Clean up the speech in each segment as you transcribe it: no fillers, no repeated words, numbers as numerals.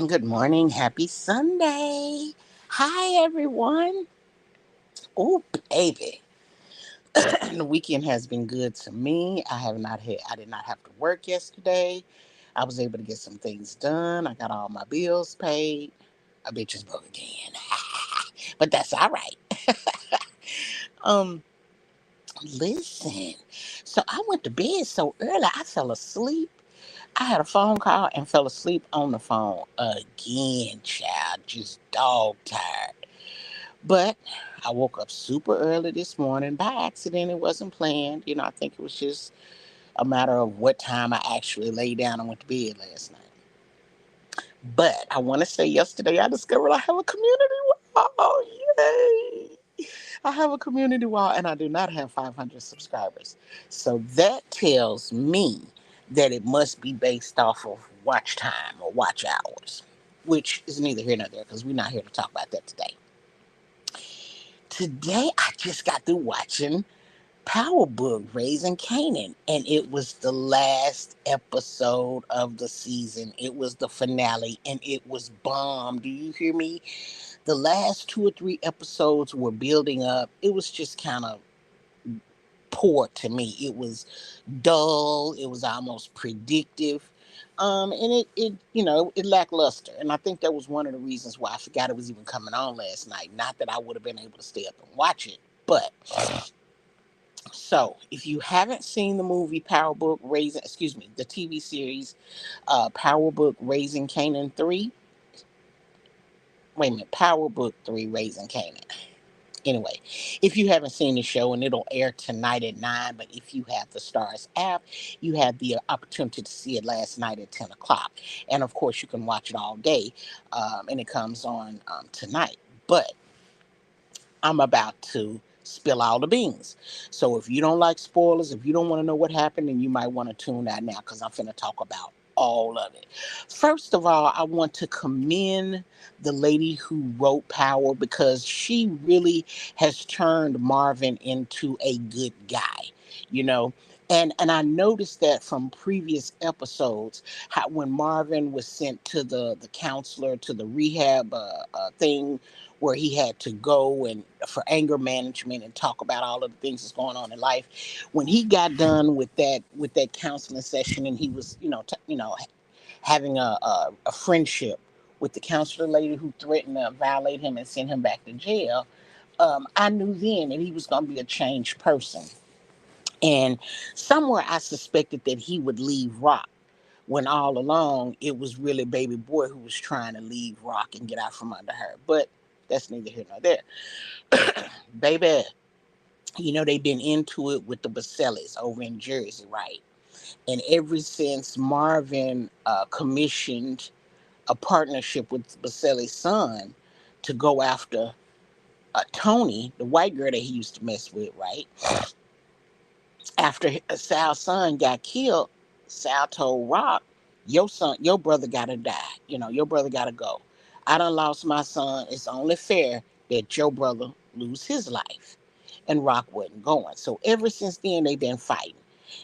Good morning. Happy Sunday. Hi, everyone. Oh, baby. The weekend has been good to me. I did not have to work yesterday. I was able to get some things done. I got all my bills paid. A bitch is broke again. But that's all right. um, Listen. So I went to bed so early, I fell asleep. I had a phone call and fell asleep on the phone again, child. Just dog tired. But I woke up super early this morning by accident. It wasn't planned. I think it was just a matter of what time I actually lay down and went to bed last night. But I want to say yesterday I discovered I have a community wall. Yay! I have a community wall and I do not have 500 subscribers. So that tells me that it must be based off of watch time or watch hours, which is neither here nor there because we're not here to talk about that today. Today, I just got through watching Power Book Raising Kanan, and it was the last episode of the season. It was the finale, and it was bomb. Do you hear me? The last two or three episodes were building up. It was just kind of poor to me. It was dull. It was almost predictive. And it lackluster. And I think that was one of the reasons why I forgot it was even coming on last night. Not that I would have been able to stay up and watch it, but so if you haven't seen the movie the TV series, Power Book Raising Canaan 3, wait a minute, Power Book 3 Raising Canaan. Anyway, if you haven't seen the show, and it'll air tonight at 9, but if you have the Stars app, you had the opportunity to see it last night at 10 o'clock. And of course, you can watch it all day, and it comes on tonight. But I'm about to spill all the beans. So if you don't like spoilers, if you don't want to know what happened, then you might want to tune out now because I'm finna talk about all of it. First of all, I want to commend the lady who wrote Power because she really has turned Marvin into a good guy, you know. And I noticed that from previous episodes, how when Marvin was sent to the counselor to the rehab thing where he had to go and for anger management and talk about all of the things that's going on in life. When he got done with that counseling session, and he was having a friendship with the counselor lady who threatened to violate him and send him back to jail, I knew then that he was going to be a changed person. And somewhere I suspected that he would leave Rock when all along it was really baby boy who was trying to leave Rock and get out from under her. But that's neither here nor there. Baby, they've been into it with the Basellis over in Jersey, right? And ever since Marvin commissioned a partnership with Baselli's son to go after Tony, the white girl that he used to mess with, right? After Sal's son got killed, Sal told Rock, your brother gotta die. Your brother gotta go. I done lost my son. It's only fair that your brother lose his life. And Rock wasn't going. So ever since then, they've been fighting.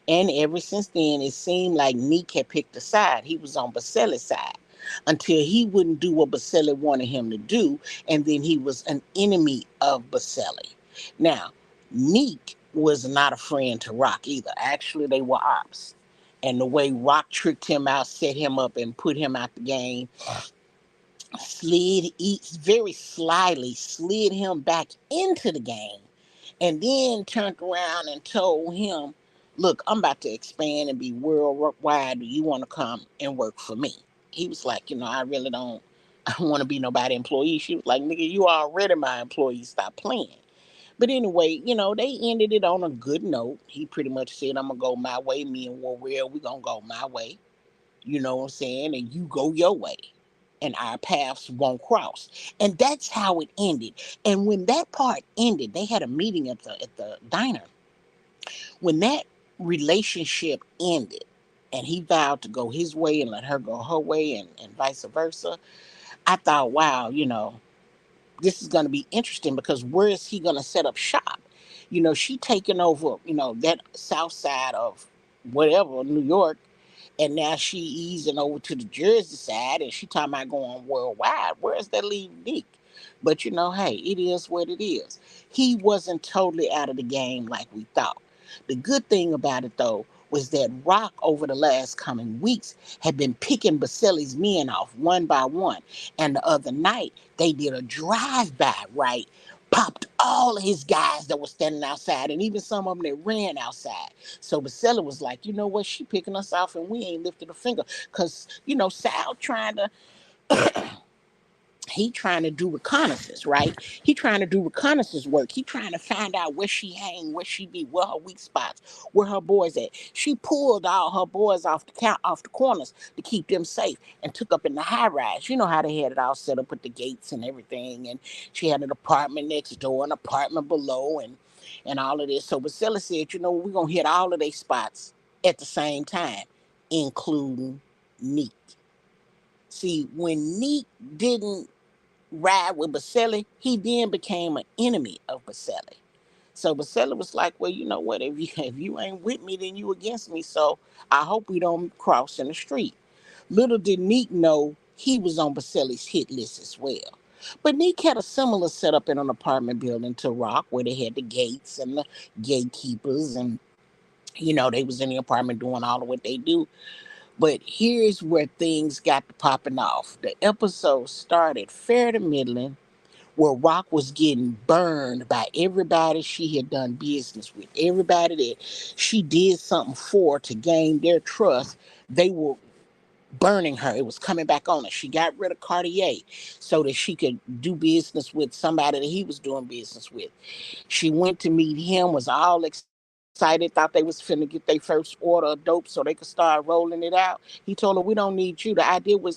And ever since then, it seemed like Neek had picked a side. He was on Baselli's side until he wouldn't do what Baselli wanted him to do. And then he was an enemy of Baselli. Now, Neek was not a friend to Rock either. Actually, they were ops. And the way Rock tricked him out, set him up, and put him out the game, very slyly slid him back into the game, and then turned around and told him, "Look, I'm about to expand and be worldwide. Do you want to come and work for me?" He was like, "I really don't. I don't want to be nobody employee." She was like, "Nigga, you already my employee. Stop playing." But anyway, they ended it on a good note. He pretty much said, "I'm gonna go my way. Me and Warrior, we gonna go my way." You know what I'm saying? And you go your way. And our paths won't cross. And that's how it ended. And when that part ended, they had a meeting at the diner. When that relationship ended and he vowed to go his way and let her go her way and vice versa, I thought, wow, this is gonna be interesting because where is he gonna set up shop? She taking over, that south side of whatever, New York, And now she easing over to the Jersey side, and she talking about going worldwide. Where's that leave Nick? But hey, it is what it is. He wasn't totally out of the game like we thought. The good thing about it though was that Rock over the last coming weeks had been picking Baselli's men off one by one. And the other night they did a drive-by, right? Popped all of his guys that were standing outside, and even some of them that ran outside. So Basella was like, you know what, she picking us off and we ain't lifted a finger. Cause Sal trying to he trying to do reconnaissance, right? He trying to do reconnaissance work. He trying to find out where she hang, where she be, where her weak spots, where her boys at. She pulled all her boys off the corners to keep them safe, and took up in the high rise. You know how they had it all set up with the gates and everything, and she had an apartment next door, an apartment below, and all of this. So Basilla said, we're gonna hit all of their spots at the same time, including Neek. See, when Neek didn't ride with Baselli, he then became an enemy of Baselli. So Baselli was like, well, you know what? If you ain't with me, then you against me. So I hope we don't cross in the street. Little did Neek know he was on Baselli's hit list as well. But Neek had a similar setup in an apartment building to Rock, where they had the gates and the gatekeepers, and they was in the apartment doing all of what they do. But here's where things got to popping off. The episode started fair to middling, where Rock was getting burned by everybody she had done business with. Everybody that she did something for to gain their trust, they were burning her. It was coming back on her. She got rid of Cartier so that she could do business with somebody that he was doing business with. She went to meet him, was all excited, thought they was finna get their first order of dope so they could start rolling it out. He told her, we don't need you.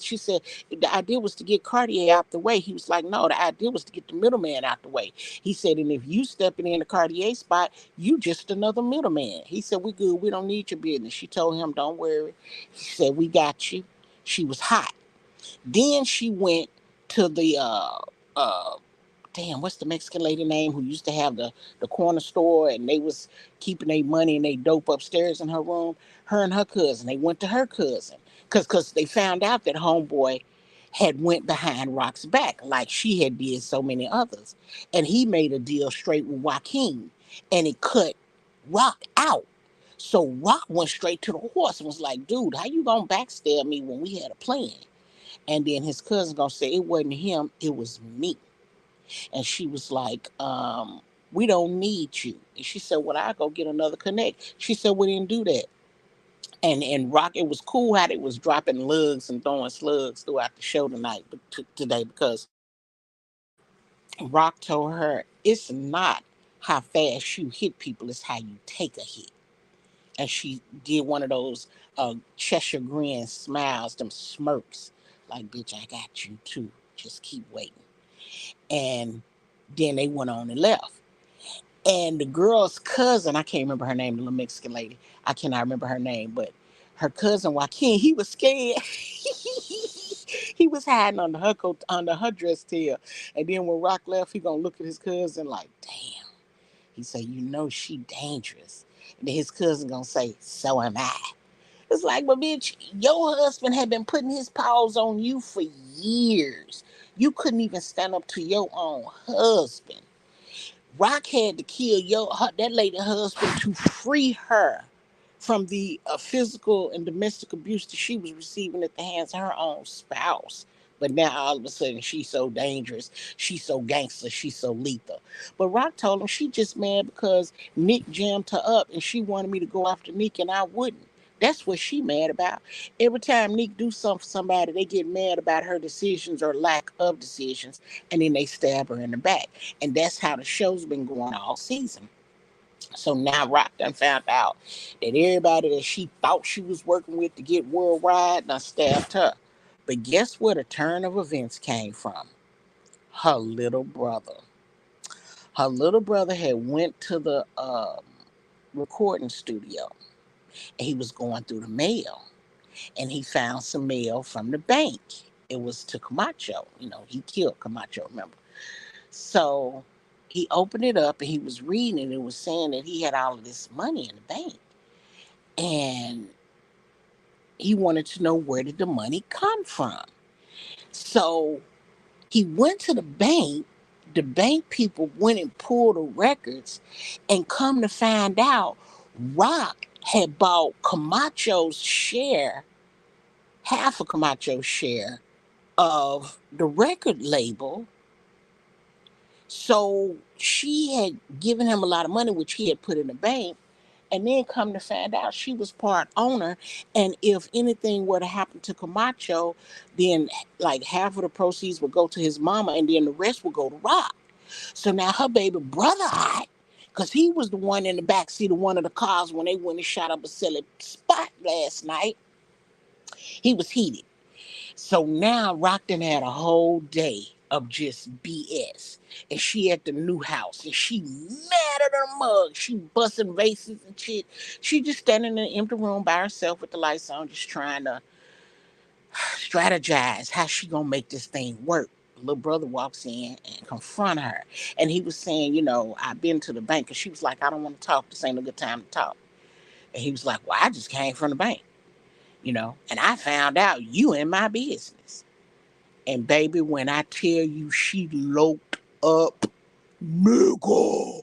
She said, the idea was to get Cartier out the way. He was like, no, the idea was to get the middleman out the way. He said, and if you stepping in the Cartier spot, you just another middleman. He said, we good. We don't need your business. She told him, don't worry. He said, we got you. She was hot. Then she went to the uh damn, what's the Mexican lady name who used to have the corner store, and they was keeping their money and they dope upstairs in her room? Her and her cousin, they went to her cousin because they found out that homeboy had went behind Rock's back like she had did so many others, and he made a deal straight with Joaquin, and it cut Rock out. So Rock went straight to the horse and was like, dude, how you gonna backstab me when we had a plan? And then his cousin gonna say it wasn't him, it was me. And she was like, we don't need you. And she said, well, I'll go get another connect. She said, we didn't do that. And Rock, it was cool how they was dropping lugs and throwing slugs throughout the show today, because Rock told her it's not how fast you hit people, it's how you take a hit. And she did one of those Cheshire grin smiles, them smirks, like, bitch, I got you too. Just keep waiting. And then they went on and left. And the girl's cousin, I can't remember her name, the little Mexican lady. I cannot remember her name, but her cousin Joaquin, he was scared. He was hiding under her dress tail. And then when Rock left, he gonna look at his cousin like, damn. He said, she dangerous. And then his cousin gonna say, so am I. It's like, but bitch, your husband had been putting his paws on you for years. You couldn't even stand up to your own husband. Rock had to kill that lady husband to free her from the physical and domestic abuse that she was receiving at the hands of her own spouse. But now all of a sudden she's so dangerous, she's so gangster, she's so lethal. But Rock told him she just mad because Nick jammed her up and she wanted me to go after Nick and I wouldn't. That's what she mad about. Every time Nick do something for somebody, they get mad about her decisions or lack of decisions, and then they stab her in the back. And that's how the show's been going all season. So now Rock done found out that everybody that she thought she was working with to get worldwide done stabbed her. But guess where the turn of events came from? Her little brother. Her little brother had went to the recording studio, and he was going through the mail, and he found some mail from the bank. It was to Camacho. He killed Camacho, remember? So he opened it up and he was reading, and it was saying that he had all of this money in the bank. And He wanted to know where did the money come from. So he went to the bank. The bank people went and pulled the records, and come to find out, Rock had bought Camacho's share, half of Camacho's share of the record label. So she had given him a lot of money, which he had put in the bank. And then come to find out she was part owner. And if anything were to happen to Camacho, then like half of the proceeds would go to his mama and then the rest would go to Rock. So now her baby brother hot, because he was the one in the backseat of one of the cars when they went and shot up a silly spot last night. He was heated. So now Rockton had a whole day of just BS. And she at the new house and she mad at her mug. She busting vases and shit. She just standing in an empty room by herself with the lights on, just trying to strategize how she gonna make this thing work. Little brother walks in and confront her. And he was saying, I've been to the bank. And she was like, I don't want to talk. This ain't a good time to talk. And he was like, well, I just came from the bank, and I found out you in my business. And baby, when I tell you she loped up, nigga,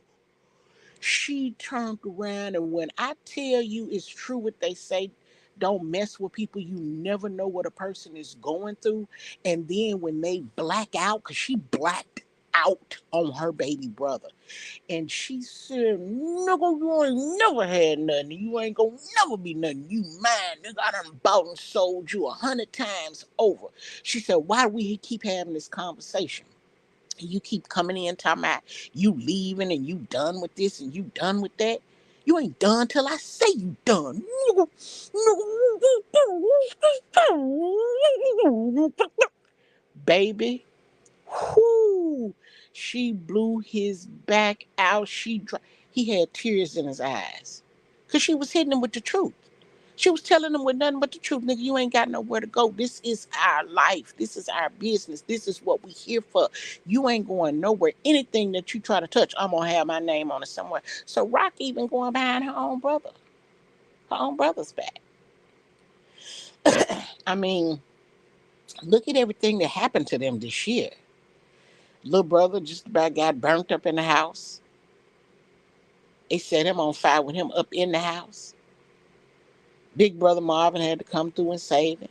she turned around. And when I tell you it's true what they say, don't mess with people. You never know what a person is going through. And then when they black out, because she blacked out on her baby brother. And she said, nigga, you ain't never had nothing. You ain't gonna never be nothing. You mine, nigga. I done bought and sold you 100 times over. She said, why do we keep having this conversation? You keep coming in talking about you leaving and you done with this and you done with that. You ain't done till I say you done. Baby, whoo, she blew his back out. He had tears in his eyes because she was hitting him with the truth. She was telling him with nothing but the truth. Nigga, you ain't got nowhere to go. This is our life. This is our business. This is what we here for. You ain't going nowhere. Anything that you try to touch, I'm going to have my name on it somewhere. So Rock even going behind her own brother's back. I mean, look at everything that happened to them this year. Little brother just about got burnt up in the house. They set him on fire with him up in the house. Big brother Marvin had to come through and save him.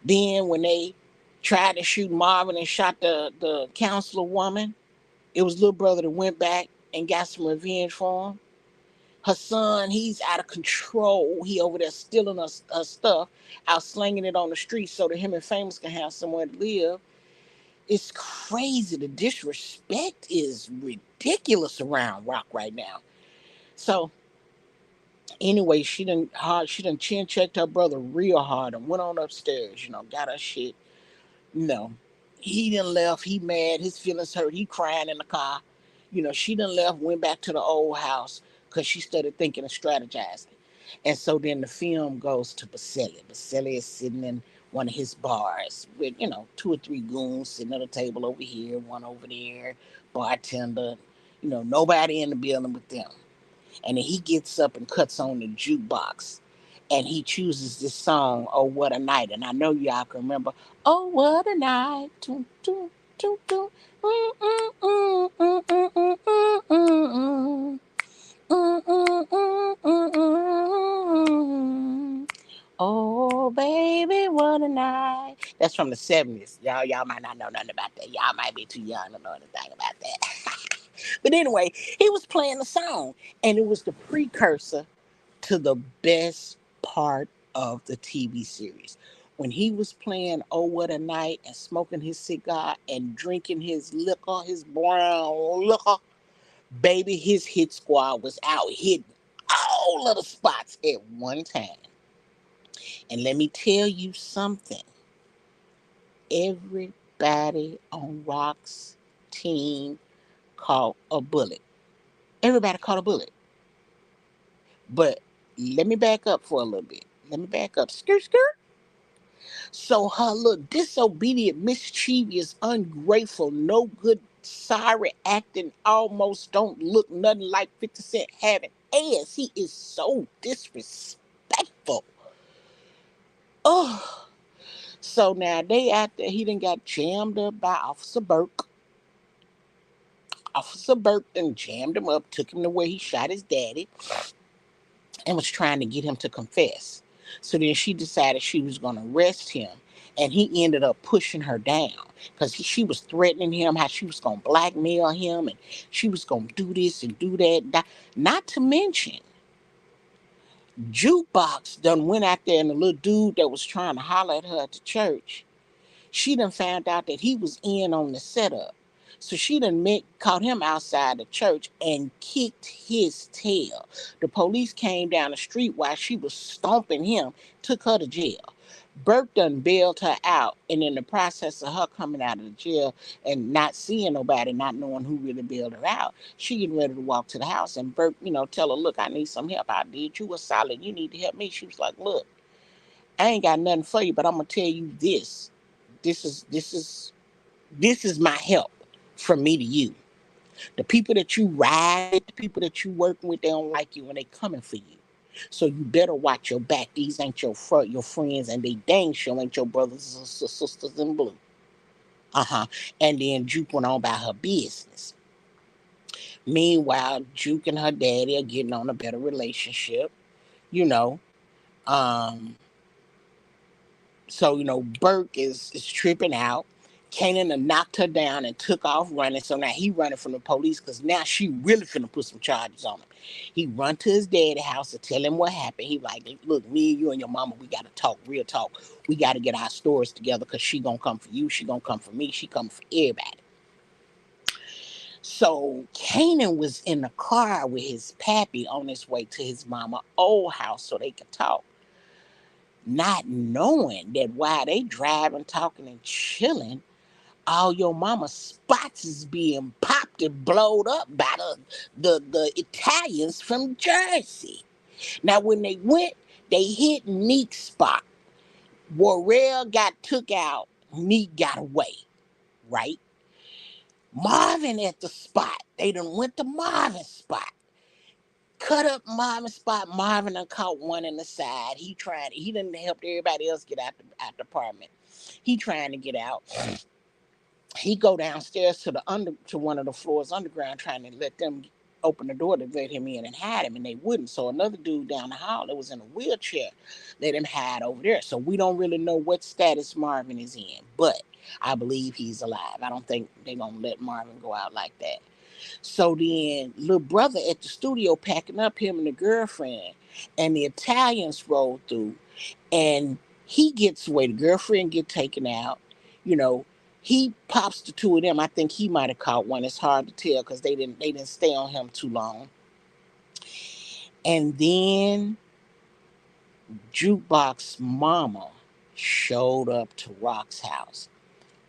Then when they tried to shoot Marvin and shot the counselor woman, it was little brother that went back and got some revenge for him. Her son, he's out of control. He over there stealing her stuff, out slinging it on the street so that him and Famous can have somewhere to live. It's crazy. The disrespect is ridiculous around Rock right now. So anyway, she done chin checked her brother real hard and went on upstairs, got her shit. No, he done left. He mad. His feelings hurt. He crying in the car. She done left, went back to the old house because she started thinking and strategizing. And so then the film goes to Baselli. Baselli is sitting in one of his bars with, 2 or 3 goons sitting at a table over here, one over there, bartender, nobody in the building but them. And then he gets up and cuts on the jukebox. And he chooses this song, Oh What a Night. And I know y'all can remember, Oh What a Night. Doo, doo, doo, doo. Mm, mm, mm, mm, mm, mm, mm, mm. Mm, mm, mm, mm, mm. Oh baby, what a night. That's from the 70s. Y'all might not know nothing about that. Y'all might be too young to know anything about that. But anyway, he was playing the song, and it was the precursor to the best part of the TV series. When he was playing Oh What a Night and smoking his cigar and drinking his liquor, his brown liquor, baby, his hit squad was out hitting all of the spots at one time. And let me tell you something. Everybody on Rock's team caught a bullet. Everybody caught a bullet. But let me back up for a little bit. Let me back up. Skirt, skirt. So her little disobedient, mischievous, ungrateful, no good, sorry acting, almost don't look nothing like 50 Cent having ass. He is so disrespectful. Oh, so now they out there. He done got jammed up by Officer Burke. Officer Burke then jammed him up, took him to where he shot his daddy, and was trying to get him to confess. So then she decided she was going to arrest him, and he ended up pushing her down because she was threatening him how she was going to blackmail him and she was going to do this and do that. Not to mention, Jukebox done went out there and the little dude that was trying to holler at her at the church, she done found out that he was in on the setup. So she done caught him outside the church and kicked his tail. The police came down the street while she was stomping him, took her to jail. Burke done bailed her out, and in the process of her coming out of the jail and not seeing nobody, not knowing who really bailed her out, she getting ready to walk to the house, and Burke, tell her, look, I need some help. I did you a solid. You need to help me. She was like, look, I ain't got nothing for you, but I'm gonna tell you this. This is my help from me to you. The people that you ride with, the people that you working with, they don't like you and they coming for you. So you better watch your back. These ain't your friends, and they dang sure ain't your brothers and sisters in blue. And then Juke went on about her business. Meanwhile, Juke and her daddy are getting on a better relationship. You know, um, So, Burke is tripping out. Kanan done knocked her down and took off running. So now he running from the police because now she really finna put some charges on him. He run to his daddy house to tell him what happened. He like, look, me and you and your mama, we got to talk, real talk. We got to get our stories together because she going to come for you. She going to come for me. She coming for everybody. So Kanan was in the car with his pappy on his way to his mama old house so they could talk, not knowing that while they driving, talking, and chilling, all your mama's spots is being popped and blowed up by the Italians from Jersey. Now, when they went, they hit Neek's spot. Warrell got took out. Neek got away, right? Marvin at the spot. They done went to Marvin's spot. Cut up Marvin's spot. Marvin done caught one in the side. He done helped everybody else get out the apartment. He trying to get out. He go downstairs to one of the floors underground, trying to let them open the door to let him in and hide him, and they wouldn't. So another dude down the hall that was in a wheelchair let him hide over there. So we don't really know what status Marvin is in, but I believe he's alive. I don't think they're gonna let Marvin go out like that. So then little brother at the studio packing up, him and the girlfriend, and the Italians roll through, and he gets away. The girlfriend get taken out. You know, he pops the two of them. I think he might have caught one. It's hard to tell because they didn't stay on him too long. And then Jukebox mama showed up to Rock's house.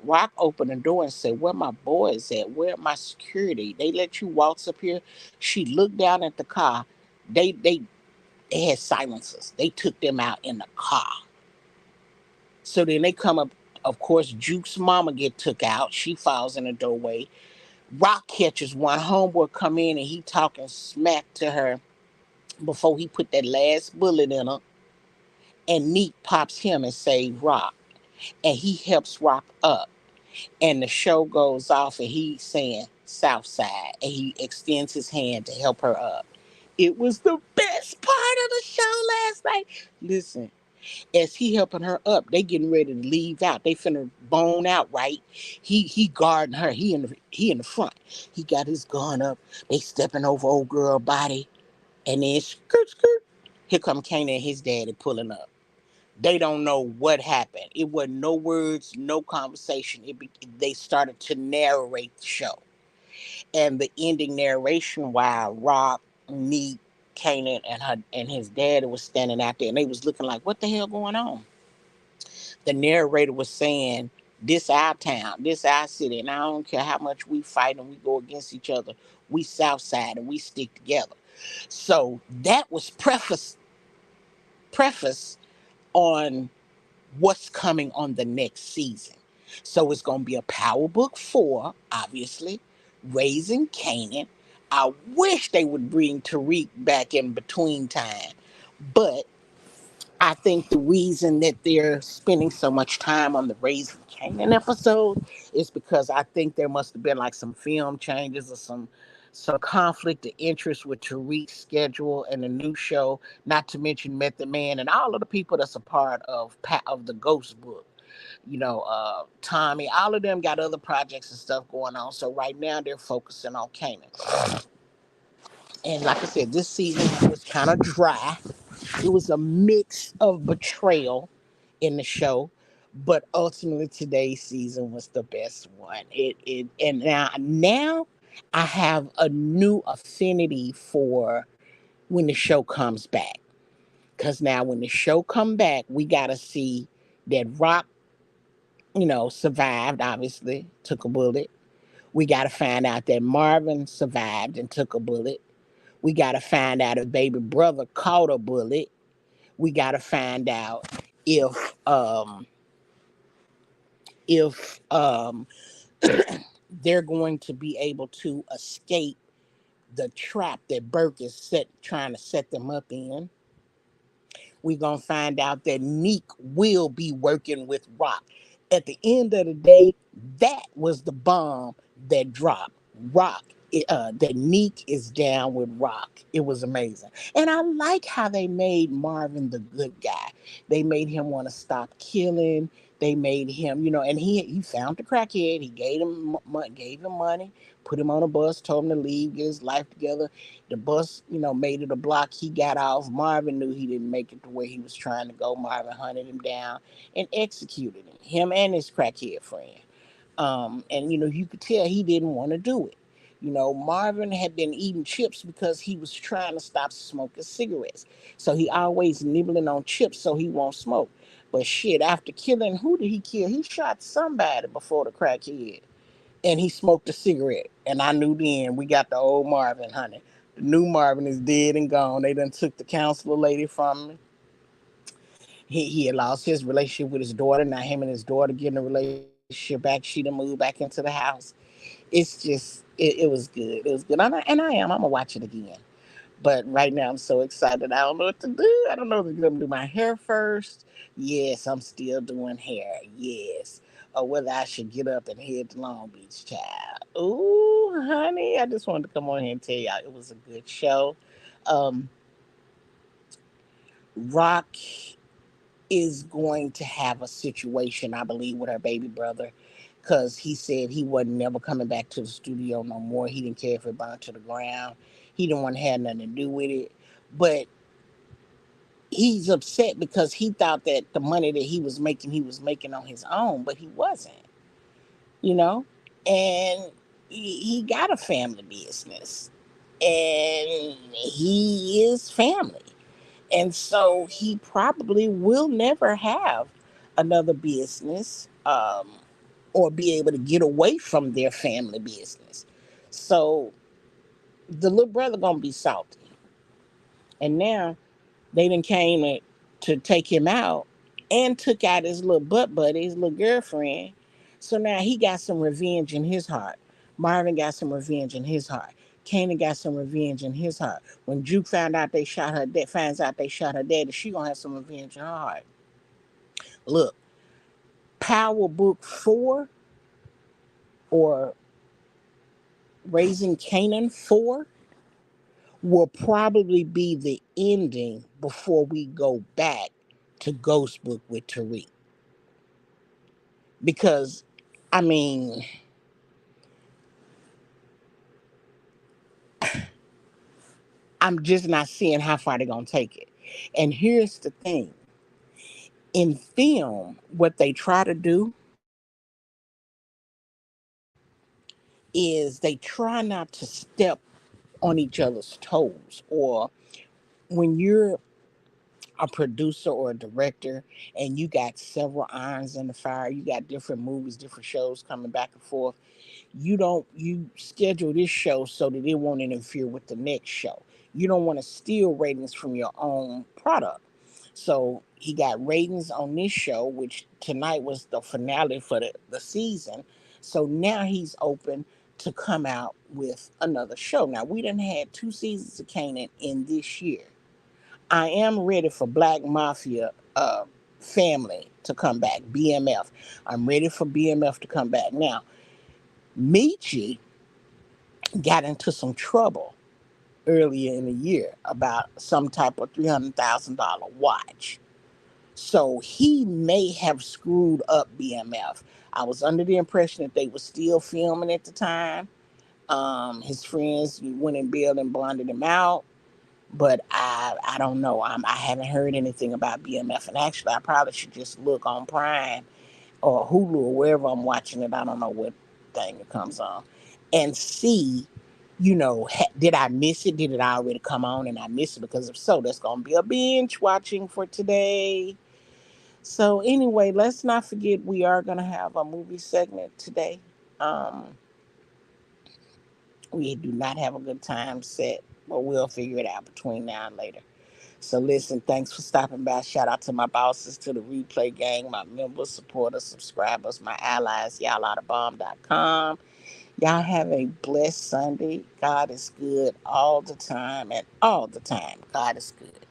Rock opened the door and said, "Where my boys at? Where my security? They let you waltz up here?" She looked down at the car. They had silencers. They took them out in the car. So then they come up. Of course, Juke's mama get took out. She falls in the doorway. Rock catches one. Homeboy come in and he talking smack to her before he put that last bullet in her. And Neek pops him and save Rock. And he helps Rock up. And the show goes off and he's saying Southside. And he extends his hand to help her up. It was the best part of the show last night. Listen, as he helping her up, they getting ready to leave out. They finna bone out, right? He guarding her. He in the front. He got his gun up. They stepping over old girl body, and then skirt skirt. Here come Kanan and his daddy pulling up. They don't know what happened. It wasn't no words, no conversation. They started to narrate the show, and the ending narration while Rob, Neat, Kanan, and his daddy was standing out there, and they was looking like, what the hell going on? The narrator was saying, this our town, this our city, and I don't care how much we fight and we go against each other, we Southside and we stick together. So that was preface on what's coming on the next season. So it's going to be a Power Book 4, obviously, Raising Kanan. I wish they would bring Tariq back in between time, but I think the reason that they're spending so much time on the Raising Kanan episode is because I think there must have been like some film changes or some conflict of interest with Tariq's schedule and the new show, not to mention Method Man and all of the people that's a part of the Ghost book. Tommy, all of them got other projects and stuff going on. So right now they're focusing on Kanan. And like I said, this season was kind of dry. It was a mix of betrayal in the show, but ultimately today's season was the best one. It and now I have a new affinity for when the show comes back. Cause now when the show come back, we gotta see that Rock, survived, obviously, took a bullet. We gotta find out that Marvin survived and took a bullet. We gotta find out if baby brother caught a bullet. We gotta find out if um if they're going to be able to escape the trap that Burke is trying to set them up in. We're gonna find out that Neek will be working with Rock. At the end of the day, that was the bomb that dropped. Rock, that Neek is down with Rock. It was amazing. And I like how they made Marvin the good guy. They made him want to stop killing. They made him, and he found the crackhead. He gave him money, put him on a bus, told him to leave, get his life together. The bus, made it a block. He got off. Marvin knew he didn't make it to where he was trying to go. Marvin hunted him down and executed him and his crackhead friend. And you could tell he didn't want to do it. Marvin had been eating chips because he was trying to stop smoking cigarettes. So he always nibbling on chips so he won't smoke. But shit, after killing, who did he kill? He shot somebody before the crackhead. And he smoked a cigarette. And I knew then we got the old Marvin, honey. The new Marvin is dead and gone. They done took the counselor lady from him. He had lost his relationship with his daughter. Now him and his daughter getting a relationship back. She done moved back into the house. It was good. It was good. And I am. I'm gonna watch it again. But right now I'm so excited. I don't know what to do. I don't know if I'm gonna do my hair first. Yes, I'm still doing hair. Yes. Or whether I should get up and head to Long Beach, child. Ooh, honey. I just wanted to come on here and tell y'all it was a good show. Um, Rock is going to have a situation, I believe, with her baby brother. Because he said he wasn't never coming back to the studio no more. He didn't care if it burned to the ground. He didn't want to have nothing to do with it. But he's upset because he thought that the money that he was making on his own, but he wasn't, you know? And he got a family business and he is family. And so he probably will never have another business, or be able to get away from their family business. So the little brother gonna be salty. And now they done came to take him out and took out his little butt buddy, his little girlfriend. So now he got some revenge in his heart. Marvin got some revenge in his heart. Kanan got some revenge in his heart. When Juke finds out they shot her daddy, she gonna have some revenge in her heart. Look, Power Book 4 or Raising Kanan 4 will probably be the ending before we go back to Ghost Book with Tariq. Because, I mean, I'm just not seeing how far they're going to take it. And here's the thing, in film, what they try to do is they try not to step on each other's toes. Or when you're a producer or a director and you got several irons in the fire, you got different movies, different shows coming back and forth, you schedule this show so that it won't interfere with the next show. You don't want to steal ratings from your own product. So he got ratings on this show, which tonight was the finale for the season. So now he's open to come out with another show. Now we done had 2 seasons of Kanan in this year. I am ready for Black Mafia family to come back. BMF. I'm ready for BMF to come back. Now, Michi got into some trouble earlier in the year about some type of $300,000 watch. So he may have screwed up BMF. I was under the impression that they were still filming at the time. His friends went and bailed and bonded him out, but I don't know. I haven't heard anything about BMF, and actually, I probably should just look on Prime or Hulu or wherever I'm watching it. I don't know what thing it comes on, and see. Did I miss it? Did it already come on and I missed it? Because if so, that's gonna be a binge watching for today. So anyway, let's not forget we are gonna have a movie segment today. Um, we do not have a good time set, but we'll figure it out between now and later. So listen, thanks for stopping by. Shout out to my bosses, to the replay gang, my members, supporters, subscribers, my allies, y'all out of bomb.com. Y'all have a blessed Sunday. God is good all the time, and all the time, God is good.